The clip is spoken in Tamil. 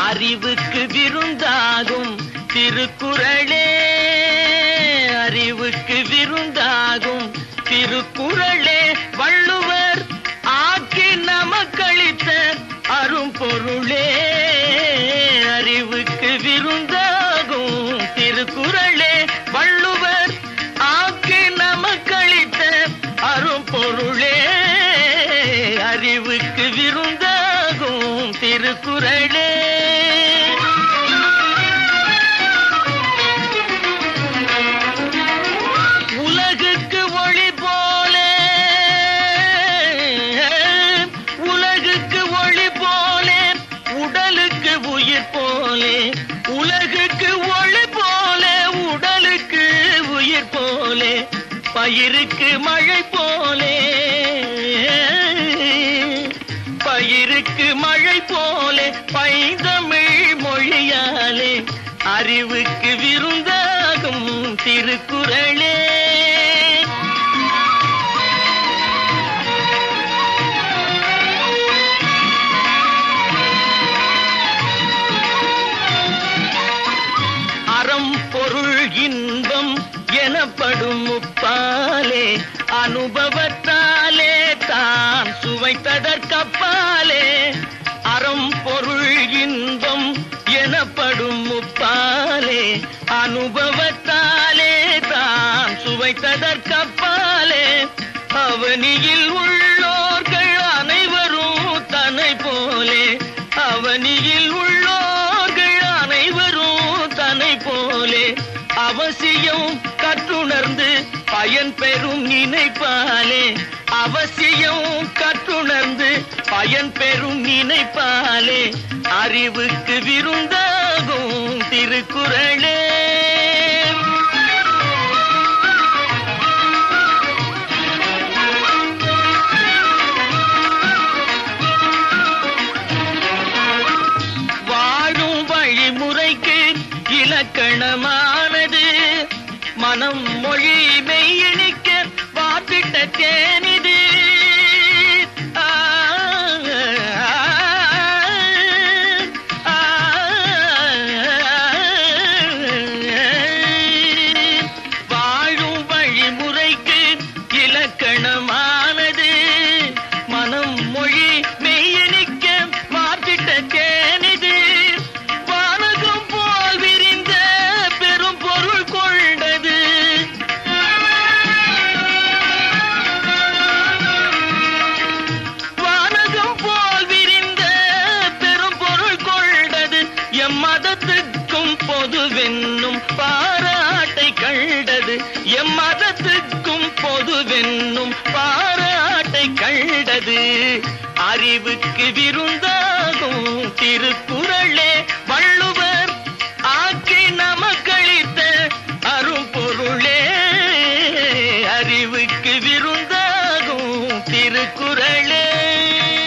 அறிவுக்கு விருந்தாகும் திருக்குறளே, அறிவுக்கு விருந்தாகும் திருக்குறளே, வள்ளுவர் ஆக்கி நமக்களித்த அரும்பொருளே. அறிவுக்கு விருந்தாகும் திருக்குறளே, வள்ளுவர் ஆக்கி நமக்களித்த அரும்பொருளே. அறிவுக்கு விருந்தாகும் திருக்குறளே. உலகுக்கு ஒளி போலே, உலகுக்கு ஒளி போலே, உடலுக்கு உயிர் போலே. உலகுக்கு ஒளி போலே, உடலுக்கு உயிர் போலே. பயிருக்கு மழை போலே, பயிருக்கு மழை போலே, பைந்தமிழ் மொழியாலே. அறிவுக்கு விருந்தாகும் திருக்குறளே. அறம் பொருள் இன்பம் எனப்படும் முப்பாலே, அனுபவத்தாலே தான் சுவைத்ததற்கப்பாலே. அறம் பொருள் இன்பம் எனப்படும் முப்பாலே, அனுபவத்தாலே தான் சுவைத்ததற்கப்பாலே. அவனியில் உள்ளோர்கள் அனைவரும் தன்னை போலே, அவனியில் உள்ளோர்கள் அனைவரும் தன்னை போலே. அவசியம் கற்றுணர்ந்து பயன் பெறும் நினைப்பாலே, அவசியம் கற்றுணர்ந்து பயன் பெறும் நினைப்பாலே. அறிவுக்கு விருந்தாகும் திருக்குறளே. வாழும் வழிமுறைக்கு இலக்கணமானது, மனம் மொழி மெய்யணிக்க வாப்பிட்ட தேனிது. வாழும் வழிமுறைக்கு இலக்கணமானது, மனம் மொழி மெய்யணிக்க வாப்பிட்ட தேனிது. வானகம் போல் விரிந்த பெரும் பொருள் கொண்டது, வானகம் போல் விரிந்த பெரும் பொருள் கொண்டது. எம்மதத்துக்கும் பொதுவென்னும் பாராட்டை கண்டது, எம்மதத்துக்கும் பொதுவென்னும் பாராட்டை கண்டது. அறிவுக்கு விருந்தா